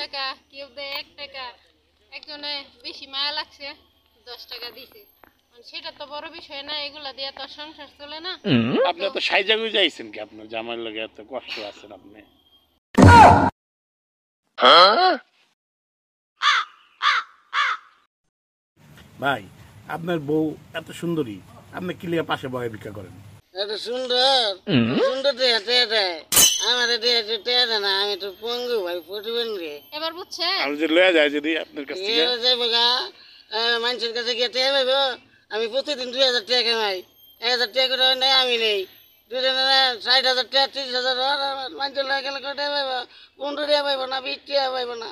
টাকা, কেউ দেয় 1 টাকা, একজনে বেশি মায়া লাগছে 10 টাকা দিছে। সেটা তো বড় বিষয় না, এগুলা দিয়ে তো সংসার চলে না। আপনি তো সাইজা গুইজা আইছেন কি? আপনার জামাইয়ের লগে এত কষ্ট আছেন আপনি? ভাই, আপনার বউ এত সুন্দরী, আপনি কি লিয়া পাশে বয়ে ভিক্ষা করেন? এত সুন্দর সুন্দর আমার না, আমি তো পঙ্গু ভাই, প্রতিবন্ধী। এবার বুঝছেন? আমি যে লয়ে যায় যদি আপনার কাছ থেকে যাইব গা মানুষের কাছে গিয়ে টেয়া পাইব। আমি প্রতিদিন 2000 টাকা কামাই, 1000 টাকা করে নেই, আমি নেই 60,000 টাকা, 30,000 মানুষের লাগে গেলে কটা পাইব? 15 টাকা পাইব না, 20 টাকা পাইব না।